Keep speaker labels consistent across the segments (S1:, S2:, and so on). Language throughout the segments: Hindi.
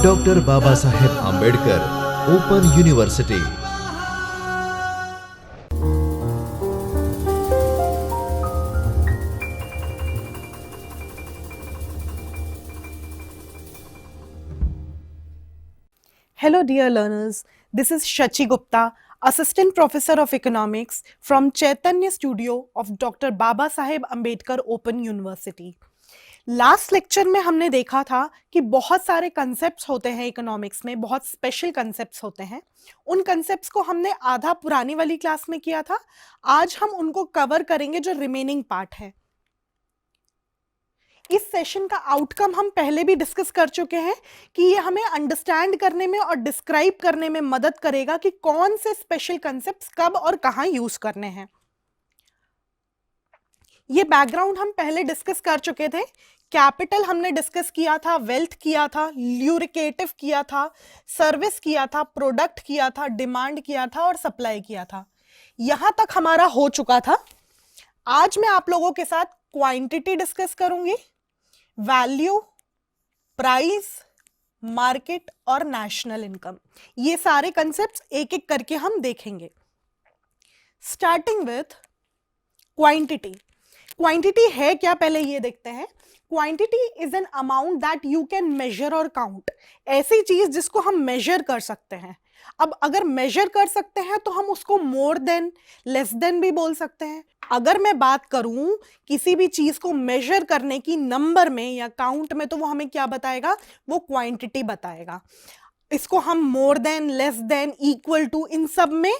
S1: Doctor Baba Saheb Ambedkar open university.
S2: Hello dear learners, this is Shachi Gupta, Assistant Professor of Economics from Chaitanya Studio of Dr. Baba Saheb Ambedkar Open University. Last lecture में हमने देखा था कि बहुत सारे कंसेप्ट्स होते हैं इकोनॉमिक्स में, बहुत स्पेशल कंसेप्ट्स होते हैं। उन कंसेप्ट्स को हमने आधा पुरानी वाली क्लास में किया था, आज हम उनको कवर करेंगे जो रिमेनिंग पार्ट है। इस सेशन का आउटकम हम पहले भी डिस्कस कर चुके हैं कि ये हमें अंडरस्टैंड करने में और डिस्क्राइब करने में मदद करेगा कि कौन से स्पेशल कंसेप्ट्स कब और कहां यूज करने हैं। ये बैकग्राउंड हम पहले डिस्कस कर चुके थे। कैपिटल हमने डिस्कस किया था, वेल्थ किया था, ल्यूरिकेटिव किया था, सर्विस किया था, प्रोडक्ट किया था, डिमांड किया था और सप्लाई किया था। यहां तक हमारा हो चुका था। आज मैं आप लोगों के साथ क्वांटिटी डिस्कस करूंगी, वैल्यू, प्राइस, मार्केट और नेशनल इनकम, ये सारे कंसेप्ट्स एक एक करके हम देखेंगे। Starting with quantity. क्वांटिटी है क्या, पहले ये देखते हैं। Quantity is an amount that you can measure और काउंट। ऐसी चीज जिसको हम मेजर कर सकते हैं। अब अगर मेजर कर सकते हैं तो हम उसको मोर देन, लेस देन भी बोल सकते हैं। अगर मैं बात करूं किसी भी चीज को मेजर करने की नंबर में या काउंट में, तो वो हमें क्या बताएगा, वो क्वांटिटी बताएगा। इसको हम more than, less than, equal to, इन सब में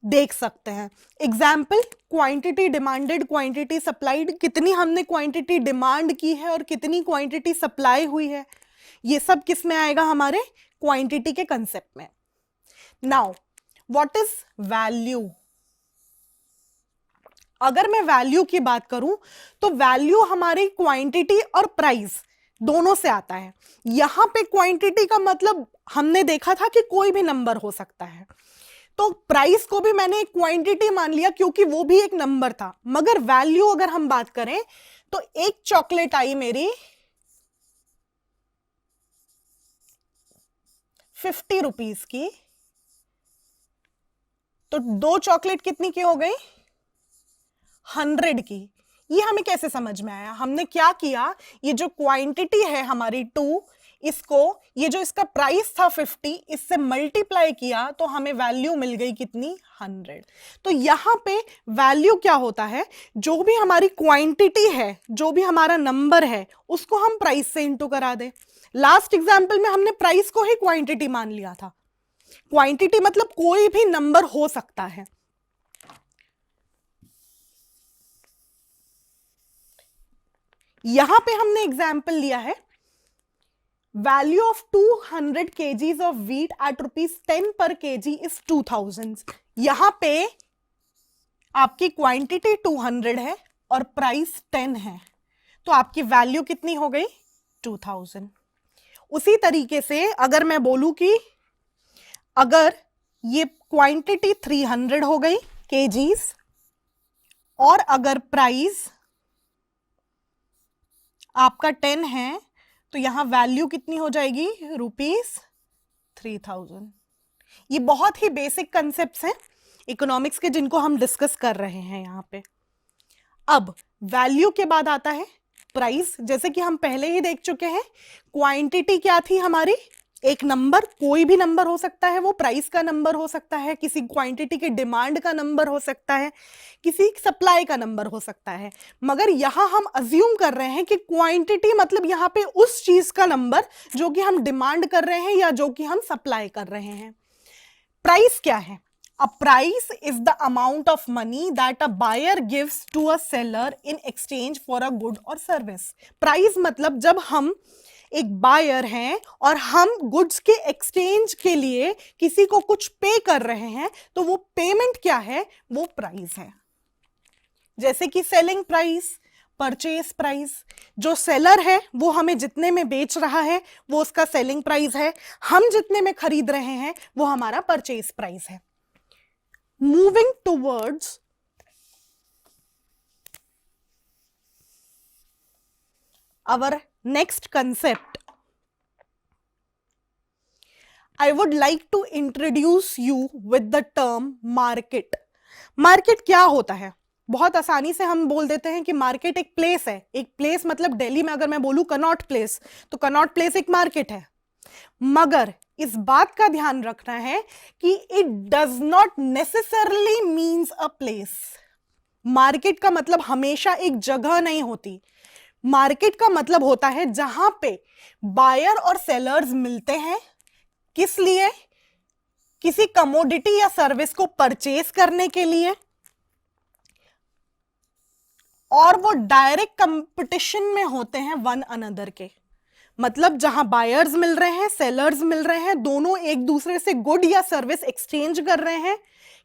S2: देख सकते हैं। Example, quantity demanded, quantity supplied, कितनी हमने क्वांटिटी डिमांड की है और कितनी क्वांटिटी सप्लाई हुई है, ये सब किस में आएगा, हमारे क्वांटिटी के कंसेप्ट में। Now what is value. अगर मैं वैल्यू की बात करूं तो वैल्यू हमारी क्वांटिटी और प्राइस दोनों से आता है। यहां पे क्वांटिटी का मतलब हमने देखा था कि कोई भी नंबर हो सकता है, तो प्राइस को भी मैंने एक क्वांटिटी मान लिया क्योंकि वो भी एक नंबर था। मगर वैल्यू अगर हम बात करें तो एक चॉकलेट आई मेरी 50 रुपीज की, तो 2 चॉकलेट कितनी की हो गई, 100 की। ये हमें कैसे समझ में आया, हमने क्या किया, ये जो क्वांटिटी है हमारी 2, इसको, ये जो इसका प्राइस था 50, इससे मल्टीप्लाई किया तो हमें वैल्यू मिल गई कितनी, 100। तो यहां पे वैल्यू क्या होता है, जो भी हमारी क्वांटिटी है, जो भी हमारा नंबर है, उसको हम प्राइस से इंटू करा दे। लास्ट एग्जाम्पल में हमने प्राइस को ही क्वांटिटी मान लिया था। क्वांटिटी मतलब कोई भी नंबर हो सकता है। यहां पे हमने एग्जाम्पल लिया है, value of 200 kgs of wheat at ₹10 पर kg इज 2000। यहां पे आपकी क्वांटिटी 200 है और प्राइस 10 है, तो आपकी वैल्यू कितनी हो गई, 2000। उसी तरीके से अगर मैं बोलूं कि अगर ये क्वांटिटी 300 हो गई kgs और अगर प्राइस आपका 10 है, तो यहां वैल्यू कितनी हो जाएगी, ₹3000। ये बहुत ही बेसिक कंसेप्ट्स हैं इकोनॉमिक्स के, जिनको हम डिस्कस कर रहे हैं यहां पे। अब वैल्यू के बाद आता है प्राइस। जैसे कि हम पहले ही देख चुके हैं, क्वांटिटी क्या थी हमारी, एक नंबर, कोई भी नंबर हो सकता है, वो प्राइस का नंबर हो सकता है, किसी क्वांटिटी के डिमांड का नंबर हो सकता है, किसी सप्लाई का नंबर हो सकता है। मगर यहां हम अज्यूम कर रहे हैं कि क्वांटिटी मतलब यहां पे उस चीज का नंबर जो कि हम डिमांड कर रहे हैं या जो कि हम सप्लाई कर रहे हैं। प्राइस क्या है, a price is the amount of money that a buyer gives to a seller in exchange for a good or service। Price मतलब जब हम एक बायर हैं और हम गुड्स के एक्सचेंज के लिए किसी को कुछ पे कर रहे हैं, तो वो पेमेंट क्या है, वो प्राइस है। जैसे कि सेलिंग प्राइस, परचेज प्राइस। जो सेलर है वो हमें जितने में बेच रहा है वो उसका सेलिंग प्राइस है, हम जितने में खरीद रहे हैं वो हमारा परचेज प्राइस है। Moving towards our Next concept, I would like to introduce you with the term market. Market क्या होता है? बहुत आसानी से हम बोल देते हैं कि मार्केट एक प्लेस है. एक प्लेस मतलब दिल्ली में अगर मैं बोलूं कनॉट प्लेस, तो कनॉट प्लेस एक मार्केट है. मगर इस बात का ध्यान रखना है कि it does not necessarily means a place. Market का मतलब हमेशा एक जगह नहीं होती. मार्केट का मतलब होता है जहां पे बायर और सेलर्स मिलते हैं. किस लिए? किसी कमोडिटी या सर्विस को परचेज करने के लिए, और वो डायरेक्ट कंपटीशन में होते हैं वन अनदर के. मतलब जहां बायर्स मिल रहे हैं, सेलर्स मिल रहे हैं, दोनों एक दूसरे से गुड या सर्विस एक्सचेंज कर रहे हैं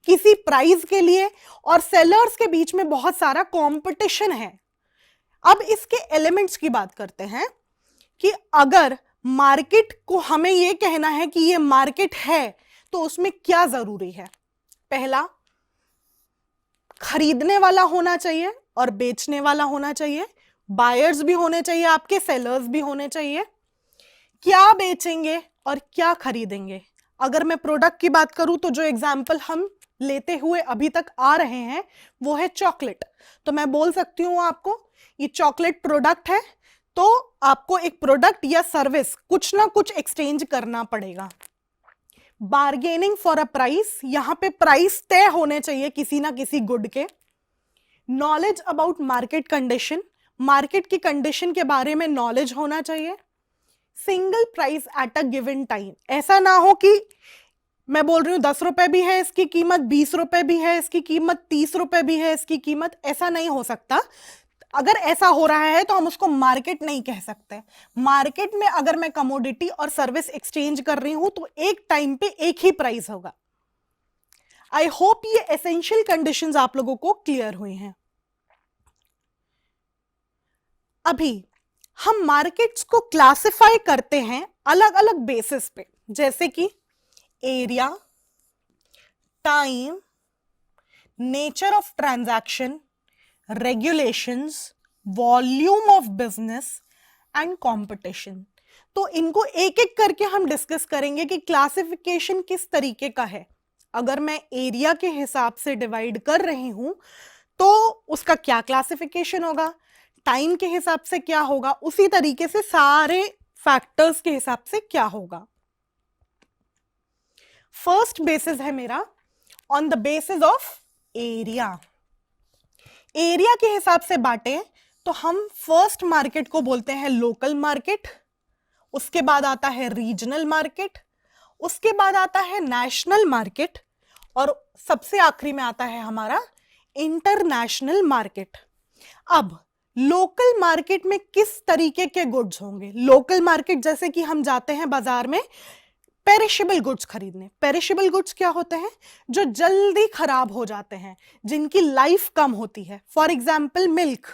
S2: किसी प्राइस के लिए, और सेलर्स के बीच में बहुत सारा कंपटीशन है. अब इसके एलिमेंट्स की बात करते हैं कि अगर मार्केट को हमें यह कहना है कि यह मार्केट है, तो उसमें क्या जरूरी है? पहला, खरीदने वाला होना चाहिए और बेचने वाला होना चाहिए. बायर्स भी होने चाहिए आपके, सेलर्स भी होने चाहिए. क्या बेचेंगे और क्या खरीदेंगे? अगर मैं प्रोडक्ट की बात करूं तो जो एग्जाम्पल हम लेते हुए अभी तक आ रहे हैं वो है चॉकलेट. तो मैं बोल सकती हूं आपको ये चॉकलेट प्रोडक्ट है, तो आपको एक प्रोडक्ट या सर्विस कुछ ना कुछ एक्सचेंज करना पड़ेगा. बार्गेनिंग फॉर अ प्राइस, यहां पे प्राइस तय होने चाहिए किसी ना किसी गुड के. Knowledge about market condition, market की कंडीशन के बारे में नॉलेज होना चाहिए. Single price at a given time, ऐसा ना हो कि मैं बोल रही हूं 10 रुपए भी है इसकी कीमत, 20 रुपए भी है इसकी कीमत, 30 रुपए भी है इसकी कीमत. ऐसा नहीं हो सकता. अगर ऐसा हो रहा है तो हम उसको मार्केट नहीं कह सकते. मार्केट में अगर मैं कमोडिटी और सर्विस एक्सचेंज कर रही हूं तो एक टाइम पे एक ही प्राइस होगा. आई होप ये एसेंशियल कंडीशंस आप लोगों को क्लियर हुई हैं. अभी हम मार्केट्स को क्लासिफाई करते हैं अलग अलग बेसिस पे, जैसे कि area, time, nature of transaction, regulations, volume of business and competition. तो इनको एक एक करके हम डिस्कस करेंगे कि क्लासिफिकेशन किस तरीके का है. अगर मैं एरिया के हिसाब से डिवाइड कर रही हूं तो उसका क्या क्लासिफिकेशन होगा, टाइम के हिसाब से क्या होगा, उसी तरीके से सारे फैक्टर्स के हिसाब से क्या होगा. फर्स्ट बेसिस है मेरा on the basis of area. Area के हिसाब से बांटे तो हम फर्स्ट मार्केट को बोलते हैं लोकल मार्केट, उसके बाद आता है रीजनल मार्केट, उसके बाद आता है नेशनल मार्केट, और सबसे आखिरी में आता है हमारा इंटरनेशनल मार्केट. अब लोकल मार्केट में किस तरीके के गुड्स होंगे? लोकल मार्केट जैसे कि हम जाते हैं बाजार में पेरिशेबल गुड्स खरीदने. पेरिशेबल गुड्स क्या होते हैं? जो जल्दी खराब हो जाते हैं, जिनकी लाइफ कम होती है. फॉर एग्जाम्पल मिल्क,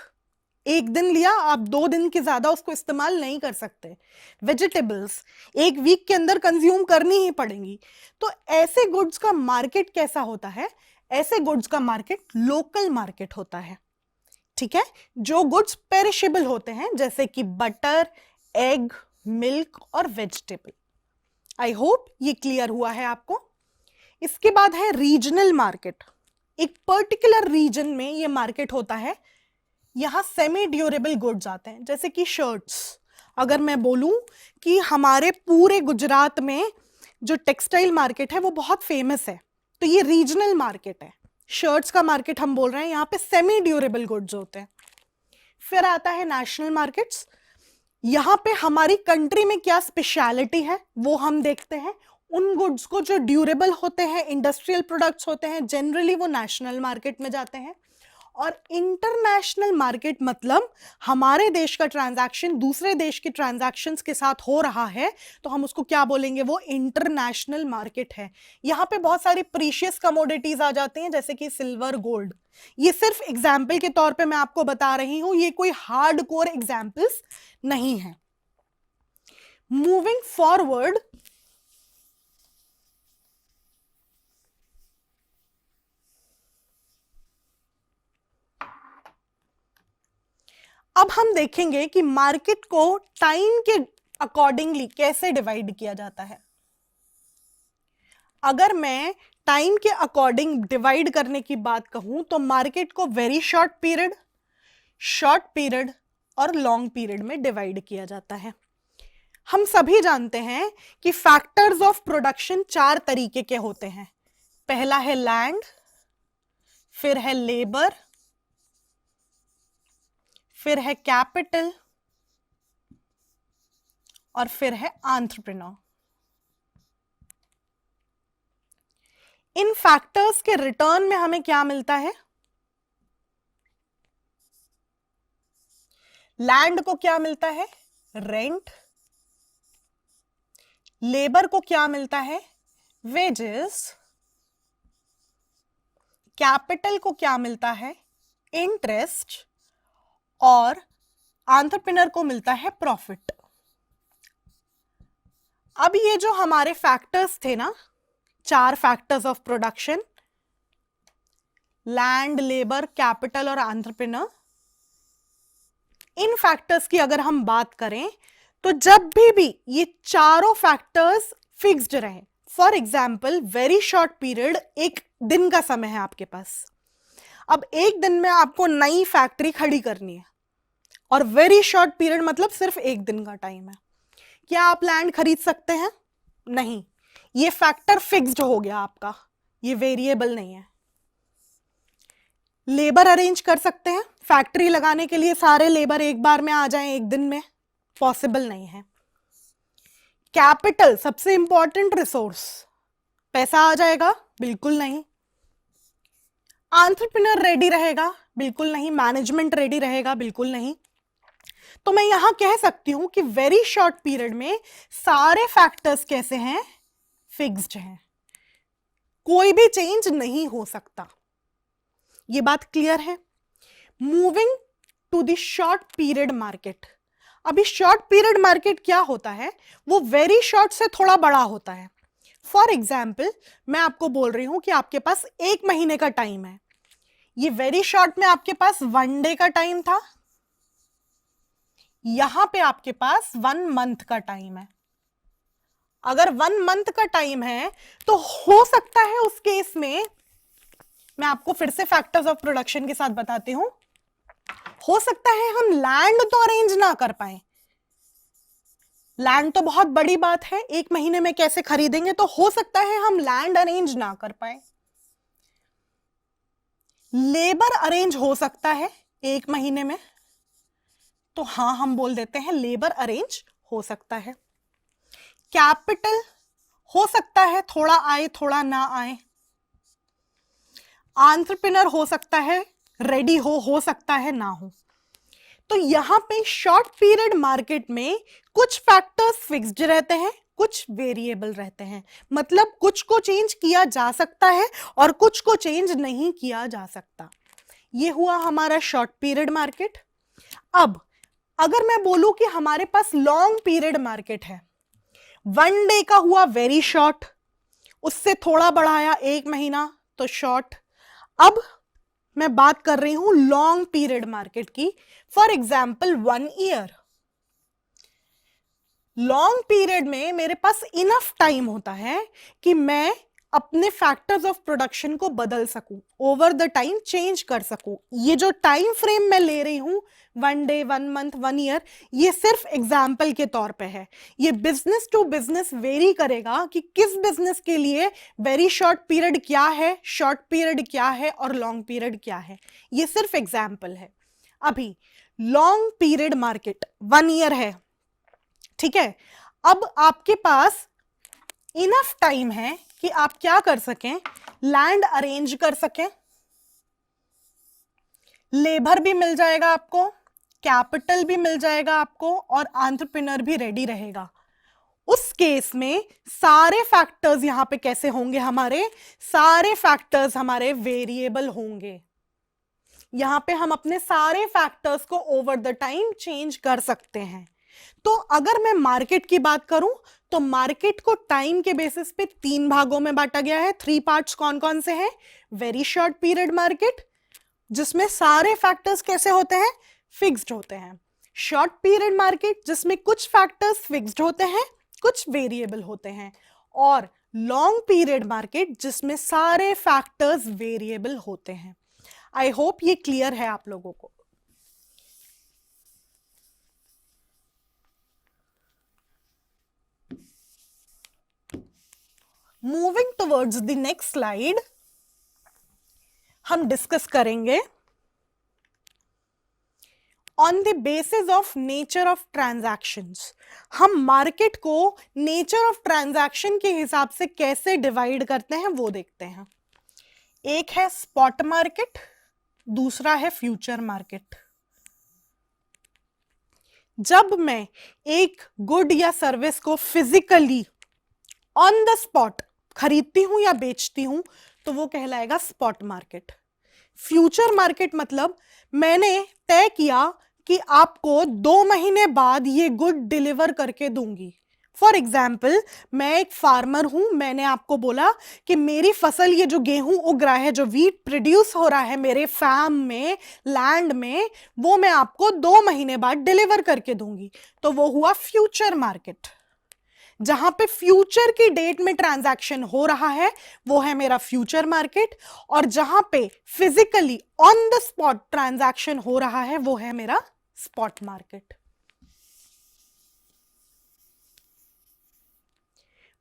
S2: एक दिन लिया आप 2 दिन के ज्यादा उसको इस्तेमाल नहीं कर सकते. वेजिटेबल्स एक वीक के अंदर कंज्यूम करनी ही पड़ेंगी. तो ऐसे गुड्स का मार्केट कैसा होता है? ऐसे गुड्स का मार्केट लोकल मार्केट होता है. ठीक है, जो गुड्स पेरिशेबल होते हैं जैसे कि बटर, एग, मिल्क और वेजिटेबल. आई होप ये क्लियर हुआ है आपको. इसके बाद है रीजनल मार्केट. एक पर्टिकुलर रीजन में ये मार्केट होता है. यहां सेमी ड्यूरेबल गुड्स आते हैं, जैसे कि शर्ट्स. अगर मैं बोलूं कि हमारे पूरे गुजरात में जो टेक्सटाइल मार्केट है वो बहुत फेमस है, तो ये रीजनल मार्केट है. शर्ट्स का मार्केट हम बोल रहे हैं, यहां पे सेमी ड्यूरेबल गुड्स होते हैं. फिर आता है नेशनल मार्केट्स. यहां पे हमारी कंट्री में क्या स्पेशलिटी है वो हम देखते हैं. उन गुड्स को जो ड्यूरेबल होते हैं, इंडस्ट्रियल प्रोडक्ट्स होते हैं, जनरली वो नेशनल मार्केट में जाते हैं. और इंटरनेशनल मार्केट मतलब हमारे देश का ट्रांजैक्शन दूसरे देश के ट्रांजैक्शंस के साथ हो रहा है, तो हम उसको क्या बोलेंगे? वो इंटरनेशनल मार्केट है. यहाँ पे बहुत सारी प्रीशियस कमोडिटीज आ जाती हैं, जैसे कि सिल्वर, गोल्ड. ये सिर्फ एग्जाम्पल के तौर पे मैं आपको बता रही हूं, ये कोई हार्ड कोर एग्जाम्पल्स नहीं है. मूविंग फॉरवर्ड, अब हम देखेंगे कि मार्केट को टाइम के अकॉर्डिंगली कैसे डिवाइड किया जाता है। अगर मैं टाइम के अकॉर्डिंग डिवाइड करने की बात कहूं तो मार्केट को वेरी शॉर्ट पीरियड और लॉन्ग पीरियड में डिवाइड किया जाता है। हम सभी जानते हैं कि फैक्टर्स ऑफ प्रोडक्शन 4 तरीके के होते हैं। पहला है लैंड, फिर है लेबर, फिर है कैपिटल और फिर है एंटरप्रेन्योर। इन फैक्टर्स के रिटर्न में हमें क्या मिलता है? लैंड को क्या मिलता है? रेंट। लेबर को क्या मिलता है? वेजेस। कैपिटल को क्या मिलता है? इंटरेस्ट। और एंटरप्रेन्योर को मिलता है प्रॉफिट। अब ये जो हमारे फैक्टर्स थे ना, 4 factors of production, land, labour, capital और एंटरप्रेन्योर, इन फैक्टर्स की अगर हम बात करें तो जब भी ये चारों फैक्टर्स फिक्स्ड रहे, for example very short period, 1 दिन का समय है आपके पास। अब 1 दिन में आपको नई फैक्ट्री खड़ी करनी है और वेरी शॉर्ट पीरियड मतलब सिर्फ 1 दिन का टाइम है। क्या आप लैंड खरीद सकते हैं? नहीं, ये फैक्टर फिक्स्ड हो गया आपका, ये वेरिएबल नहीं है। लेबर अरेंज कर सकते हैं? फैक्ट्री लगाने के लिए सारे लेबर एक बार में आ जाएं 1 दिन में? पॉसिबल नहीं है। कैपिटल सबसे इंपॉर्टेंट रिसोर्स, पैसा आ जाएगा? बिल्कुल नहीं। एंटरप्रेन्योर रेडी रहेगा? बिल्कुल नहीं। मैनेजमेंट रेडी रहेगा? बिल्कुल नहीं। तो मैं यहां कह सकती हूं कि वेरी शॉर्ट पीरियड में सारे फैक्टर्स कैसे हैं? फिक्स्ड हैं, कोई भी चेंज नहीं हो सकता। ये बात क्लियर है? Moving to the short period market. अभी शॉर्ट पीरियड मार्केट क्या होता है? वो वेरी शॉर्ट से थोड़ा बड़ा होता है। फॉर एग्जाम्पल मैं आपको बोल रही हूं कि आपके पास 1 महीने का टाइम है। ये वेरी शॉर्ट में आपके पास 1 डे का टाइम था, यहां पे आपके पास 1 मंथ का टाइम है। अगर 1 मंथ का टाइम है तो हो सकता है उस केस में, मैं आपको फिर से फैक्टर्स ऑफ प्रोडक्शन के साथ बताती हूं, हो सकता है हम लैंड तो अरेंज ना कर पाए। लैंड तो बहुत बड़ी बात है, 1 महीने में कैसे खरीदेंगे, तो हो सकता है हम लैंड अरेंज ना कर पाए। लेबर अरेंज हो सकता है 1 महीने में, तो हां हम बोल देते हैं लेबर अरेंज हो सकता है। कैपिटल हो सकता है थोड़ा आए थोड़ा ना आए। एंटरप्रेन्योर हो सकता है रेडी हो सकता है ना हो। तो यहां पे शॉर्ट पीरियड मार्केट में कुछ फैक्टर्स फिक्स्ड रहते हैं, कुछ वेरिएबल रहते हैं। मतलब कुछ को चेंज किया जा सकता है और कुछ को चेंज नहीं किया जा सकता। ये हुआ हमारा शॉर्ट पीरियड मार्केट। अब अगर मैं बोलूं कि हमारे पास लॉन्ग पीरियड मार्केट है, 1 डे का हुआ वेरी शॉर्ट, उससे थोड़ा बढ़ाया 1 महीना तो शॉर्ट। अब मैं बात कर रही हूं लॉन्ग पीरियड मार्केट की, for example 1 year. Long period में मेरे पास इनफ टाइम होता है कि मैं अपने फैक्टर्स ऑफ प्रोडक्शन को बदल सकूं, ओवर द टाइम चेंज कर सकूं। ये जो टाइम फ्रेम मैं ले रही हूं, 1 डे, 1 मंथ, 1 ईयर, ये सिर्फ एग्जाम्पल के तौर पे है। ये बिजनेस टू बिजनेस वेरी करेगा कि किस बिजनेस के लिए वेरी शॉर्ट पीरियड क्या है, शॉर्ट पीरियड क्या है और लॉन्ग पीरियड क्या है। ये सिर्फ एग्जाम्पल है। अभी लॉन्ग पीरियड मार्केट 1 ईयर है, ठीक है। अब आपके पास इनफ टाइम है कि आप क्या कर सकें, लैंड अरेंज कर सकें, लेबर भी मिल जाएगा आपको, कैपिटल भी मिल जाएगा आपको और एंटरप्रेन्योर भी रेडी रहेगा। उस केस में सारे फैक्टर्स यहां पे कैसे होंगे? हमारे सारे फैक्टर्स हमारे वेरिएबल होंगे। यहां पे हम अपने सारे फैक्टर्स को ओवर द टाइम चेंज कर सकते हैं। तो अगर मैं मार्केट की बात करूं तो मार्केट को टाइम के बेसिस पे 3 भागों में बांटा गया है। 3 पार्ट्स कौन कौन से हैं? वेरी शॉर्ट पीरियड मार्केट, जिसमें सारे फैक्टर्स कैसे होते हैं? फिक्स्ड होते हैं, शॉर्ट पीरियड मार्केट जिसमें कुछ फैक्टर्स फिक्स्ड होते हैं, कुछ वेरिएबल होते हैं, और लॉन्ग पीरियड मार्केट जिसमें सारे फैक्टर्स वेरिएबल होते हैं। आई होप ये क्लियर है आप लोगों को। Moving towards the next slide, हम डिस्कस करेंगे on the basis of nature of transactions. हम मार्केट को नेचर ऑफ ट्रांजैक्शन के हिसाब से कैसे डिवाइड करते हैं वो देखते हैं। एक है स्पॉट मार्केट, दूसरा है फ्यूचर मार्केट। जब मैं एक गुड या सर्विस को फिजिकली ऑन द स्पॉट खरीदती हूं या बेचती हूं तो वो कहलाएगा स्पॉट मार्केट। फ्यूचर मार्केट मतलब मैंने तय किया कि आपको 2 महीने बाद ये गुड डिलीवर करके दूंगी। फॉर एग्जाम्पल, मैं एक फार्मर हूं, मैंने आपको बोला कि मेरी फसल, ये जो गेहूं उग रहा है, जो वीट प्रोड्यूस हो रहा है मेरे फार्म में, लैंड में, वो मैं आपको 2 महीने बाद डिलीवर करके दूंगी। तो वो हुआ फ्यूचर मार्केट। जहां पे फ्यूचर की डेट में ट्रांजैक्शन हो रहा है वो है मेरा फ्यूचर मार्केट, और जहां पे physically on the spot transaction हो रहा है वो है मेरा spot market.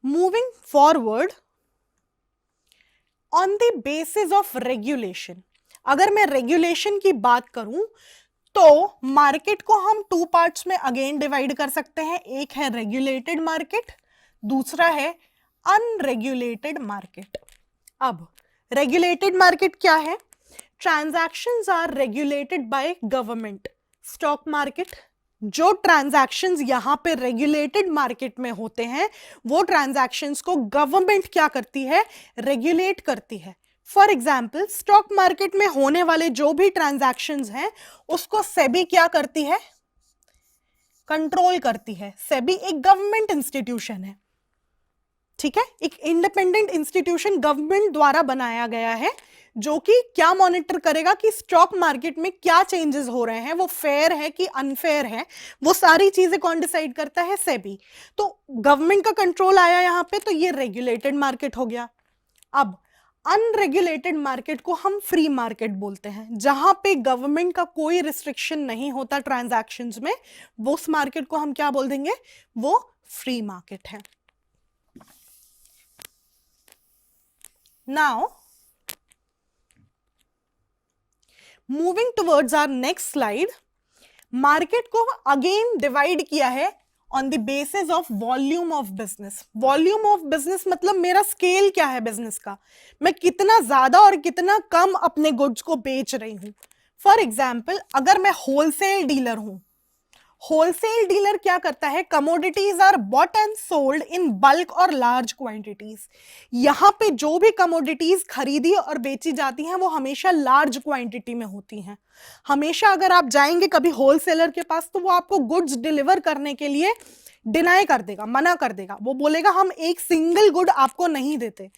S2: Moving forward, on the basis of regulation, अगर मैं रेगुलेशन की बात करूं तो मार्केट को हम 2 पार्ट्स में अगेन डिवाइड कर सकते हैं। एक है रेगुलेटेड मार्केट, दूसरा है अनरेगुलेटेड मार्केट। अब रेगुलेटेड मार्केट क्या है? Transactions are regulated by government. Stock market, जो ट्रांजैक्शंस यहां पे रेगुलेटेड मार्केट में होते हैं वो ट्रांजैक्शंस को गवर्नमेंट क्या करती है? रेगुलेट करती है। फॉर एग्जाम्पल, स्टॉक मार्केट में होने वाले जो भी ट्रांजैक्शंस हैं उसको सेबी क्या करती है? कंट्रोल करती है। सेबी एक गवर्नमेंट इंस्टीट्यूशन है, ठीक है, एक इंडिपेंडेंट इंस्टीट्यूशन गवर्नमेंट द्वारा बनाया गया है, जो कि क्या मॉनिटर करेगा कि स्टॉक मार्केट में क्या चेंजेस हो रहे हैं, वो फेयर है कि अनफेयर है, वो सारी चीजें कौन डिसाइड करता है? सेबी। तो गवर्नमेंट का कंट्रोल आया यहां पे, तो ये रेगुलेटेड मार्केट हो गया। अब अनरेगुलेटेड मार्केट को हम फ्री मार्केट बोलते हैं, जहां पे गवर्नमेंट का कोई रिस्ट्रिक्शन नहीं होता ट्रांजैक्शंस में, वो उस मार्केट को हम क्या बोल देंगे? वो फ्री मार्केट है। Now moving towards our next slide, market को अगेन डिवाइड किया है on the basis of volume of business. Volume of business मतलब मेरा स्केल क्या है बिजनेस का, मैं कितना ज्यादा और कितना कम अपने गुड्स को बेच रही हूं। फॉर एग्जाम्पल, अगर मैं होलसेल डीलर हूं, होलसेल डीलर क्या करता है? Commodities are bought and sold in bulk और लार्ज क्वांटिटीज। यहां पे जो भी कमोडिटीज खरीदी और बेची जाती हैं वो हमेशा लार्ज क्वांटिटी में होती हैं। हमेशा अगर आप जाएंगे कभी होलसेलर के पास तो वो आपको गुड्स डिलीवर करने के लिए डिनाई कर देगा, मना कर देगा। वो बोलेगा हम एक सिंगल गुड आपको नहीं देते।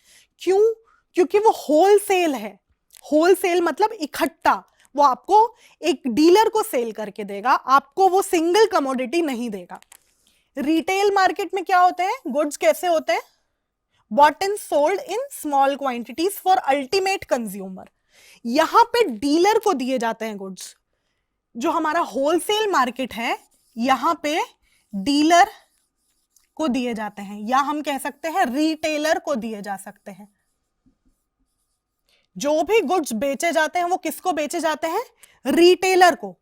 S2: क्यों? क्योंकि वो होलसेल है। होलसेल मतलब इकट्ठा, वो आपको एक डीलर को सेल करके देगा, आपको वो सिंगल कमोडिटी नहीं देगा। रिटेल मार्केट में क्या होते हैं? गुड्स कैसे होते हैं? Bought and sold in small quantities for ultimate consumer. यहां पे डीलर को दिए जाते हैं गुड्स। जो हमारा होलसेल मार्केट है यहां पे डीलर को दिए जाते हैं, या हम कह सकते हैं रिटेलर को दिए जा सकते हैं। जो भी गुड्स बेचे जाते हैं वो किसको बेचे जाते हैं? रिटेलर को,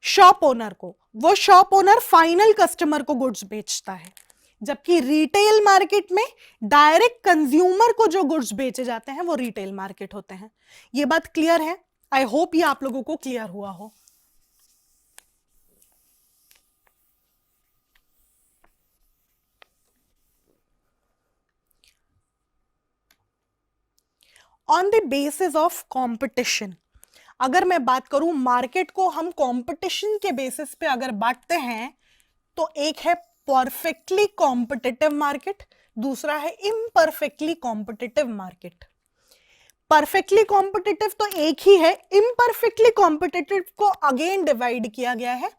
S2: शॉप ओनर को। वो शॉप ओनर फाइनल कस्टमर को गुड्स बेचता है। जबकि रिटेल मार्केट में डायरेक्ट कंज्यूमर को जो गुड्स बेचे जाते हैं वो रिटेल मार्केट होते हैं। ये बात क्लियर है? आई होप ये आप लोगों को क्लियर हुआ हो। On the basis of competition, अगर मैं बात करूं मार्केट को हम कंपटीशन के बेसिस पे अगर बांटते हैं तो एक है परफेक्टली कॉम्पिटिटिव मार्केट, दूसरा है imperfectly competitive market. Perfectly competitive तो एक ही है, इम्परफेक्टली कॉम्पिटिटिव को अगेन डिवाइड किया गया है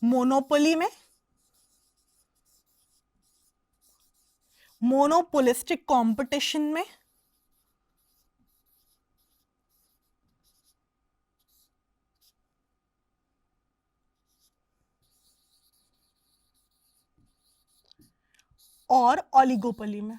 S2: मोनोपोली में, मोनोपोलिस्टिक कंपटीशन में, और ओलिगोपोली में।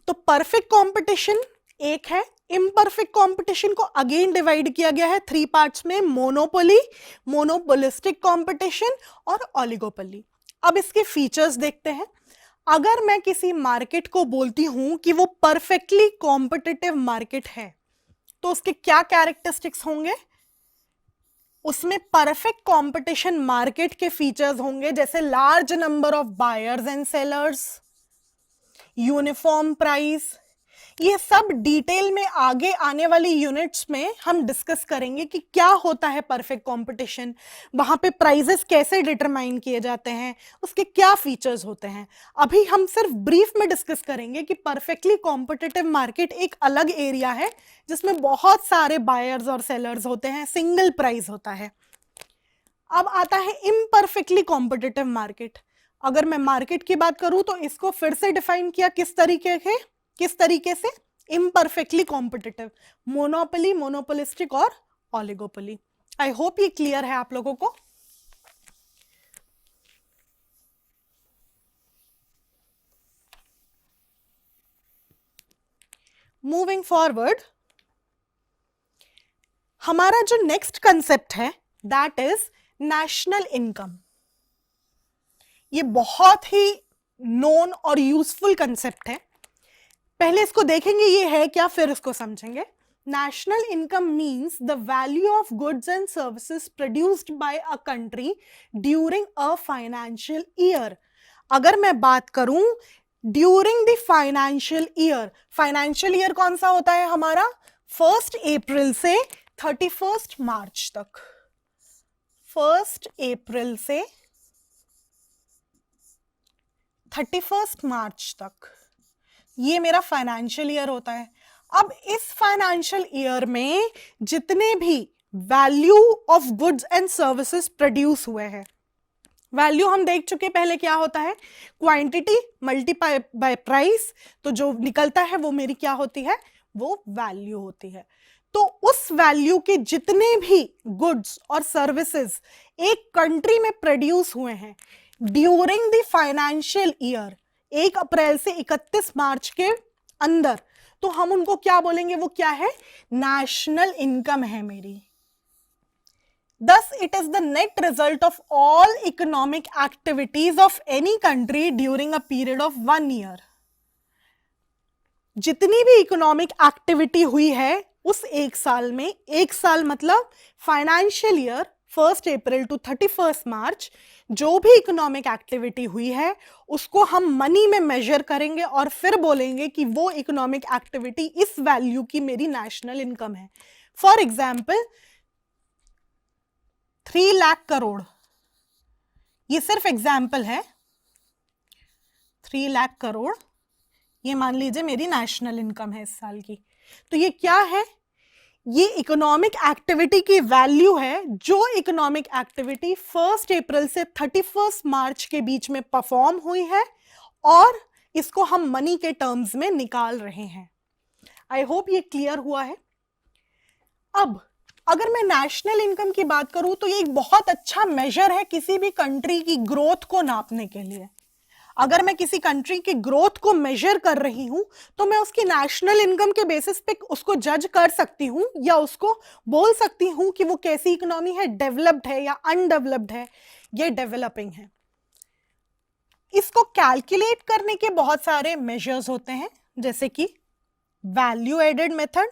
S2: तो परफेक्ट कंपटीशन एक है, इम्परफेक्ट कंपटीशन को अगेन डिवाइड किया गया है 3 पार्ट्स में, मोनोपोली, मोनोपोलिस्टिक कंपटीशन और ओलिगोपोली। अब इसके फीचर्स देखते हैं। अगर मैं किसी मार्केट को बोलती हूं कि वो परफेक्टली कॉम्पिटिटिव मार्केट है, तो उसके क्या कैरेक्टरिस्टिक्स होंगे? उसमें परफेक्ट कंपटीशन मार्केट के फीचर्स होंगे जैसे large number of buyers and sellers, uniform price. ये सब डिटेल में आगे आने वाली यूनिट्स में हम डिस्कस करेंगे कि क्या होता है परफेक्ट कंपटीशन, वहां पे प्राइसेस कैसे डिटरमाइन किए जाते हैं, उसके क्या फीचर्स होते हैं। अभी हम सिर्फ ब्रीफ में डिस्कस करेंगे कि परफेक्टली कॉम्पिटिटिव मार्केट एक अलग एरिया है जिसमें बहुत सारे बायर्स और सेलर्स होते हैं, सिंगल प्राइस होता है। अब आता है इम्परफेक्टली कॉम्पिटिटिव मार्केट। अगर मैं मार्केट की बात करूं तो इसको फिर से डिफाइन किया किस तरीके से? इम्परफेक्टली कॉम्पिटिटिव, मोनोपोली, मोनोपोलिस्टिक और ओलिगोपोली। आई होप ये क्लियर है आप लोगों को। मूविंग फॉरवर्ड, हमारा जो नेक्स्ट कंसेप्ट है दैट इज नेशनल इनकम। ये बहुत ही नोन और यूजफुल कंसेप्ट है। पहले इसको देखेंगे ये है क्या, फिर इसको समझेंगे। National income means the value of goods and services produced by a country during a financial year. अगर मैं बात करूं ड्यूरिंग द फाइनेंशियल ईयर कौन सा होता है हमारा? 1 अप्रैल से 31 मार्च तक। 1 अप्रैल से 31 मार्च तक ये मेरा फाइनेंशियल ईयर होता है। अब इस फाइनेंशियल ईयर में जितने भी value of goods and services produce हुए हैं, वैल्यू हम देख चुके पहले क्या होता है, क्वांटिटी मल्टीप्लाई बाय प्राइस, तो जो निकलता है वो मेरी क्या होती है, वो वैल्यू होती है। तो उस वैल्यू के जितने भी गुड्स और सर्विसेज एक कंट्री में प्रोड्यूस हुए हैं ड्यूरिंग द फाइनेंशियल ईयर 1 अप्रैल से 31 मार्च के अंदर, तो हम उनको क्या बोलेंगे, वो क्या है, नेशनल इनकम है मेरी। Thus, it is the net result of all economic activities of any country during a period of 1 year. जितनी भी इकोनॉमिक एक्टिविटी हुई है उस एक साल में, एक साल मतलब फाइनेंशियल ईयर 1 अप्रैल टू 31 मार्च, जो भी इकोनॉमिक एक्टिविटी हुई है उसको हम मनी में मेजर करेंगे और फिर बोलेंगे कि वो इकोनॉमिक एक्टिविटी इस वैल्यू की मेरी नेशनल इनकम है। फॉर एग्जाम्पल 3 लाख करोड़, ये सिर्फ एग्जाम्पल है, 3 लाख करोड़ ये मान लीजिए मेरी नेशनल इनकम है इस साल की। तो ये क्या है, ये इकोनॉमिक एक्टिविटी की वैल्यू है जो इकोनॉमिक एक्टिविटी 1 अप्रैल से 31 मार्च के बीच में परफॉर्म हुई है और इसको हम मनी के टर्म्स में निकाल रहे हैं। आई होप ये क्लियर हुआ है। अब अगर मैं नेशनल इनकम की बात करूं तो ये एक बहुत अच्छा मेजर है किसी भी कंट्री की ग्रोथ को नापने के लिए। अगर मैं किसी कंट्री की ग्रोथ को मेजर कर रही हूं तो मैं उसकी नेशनल इनकम के बेसिस पे उसको जज कर सकती हूं या उसको बोल सकती हूं कि वो कैसी इकोनॉमी है, डेवलप्ड है या अनडेवलप्ड है, ये डेवलपिंग है। इसको कैलकुलेट करने के बहुत सारे मेजर्स होते हैं जैसे कि value added method,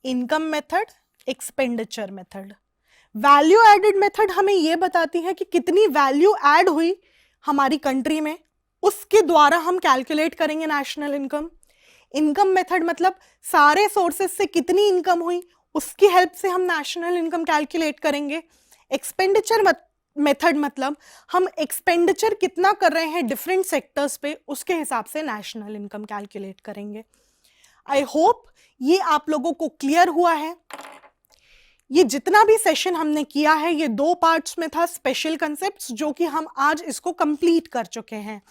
S2: income method, expenditure method. Value added method हमें यह बताती है कि कितनी वैल्यू ऐड हुई हमारी कंट्री में, उसके द्वारा हम कैलकुलेट करेंगे नेशनल इनकम। इनकम मेथड मतलब सारे सोर्सेस से कितनी इनकम हुई उसकी हेल्प से हम नेशनल इनकम कैलकुलेट करेंगे। एक्सपेंडिचर मेथड मतलब हम एक्सपेंडिचर कितना कर रहे हैं डिफरेंट सेक्टर्स पे, उसके हिसाब से नेशनल इनकम कैलकुलेट करेंगे। आई होप ये आप लोगों को क्लियर हुआ है। ये जितना भी सेशन हमने किया है ये 2 पार्ट्स में था, स्पेशल कंसेप्ट्स, जो कि हम आज इसको कंप्लीट कर चुके हैं।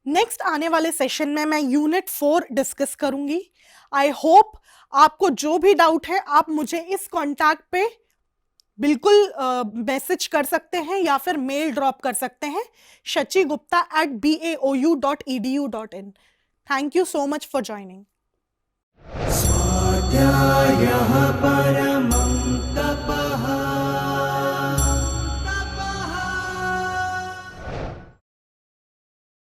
S2: नेक्स्ट आने वाले सेशन में मैं यूनिट 4 डिस्कस करूंगी। आई होप आपको जो भी डाउट है आप मुझे इस कॉन्टैक्ट पे बिल्कुल मैसेज कर सकते हैं या फिर मेल ड्रॉप कर सकते हैं, shachigupta@baou.edu.in। Thank you so much for joining.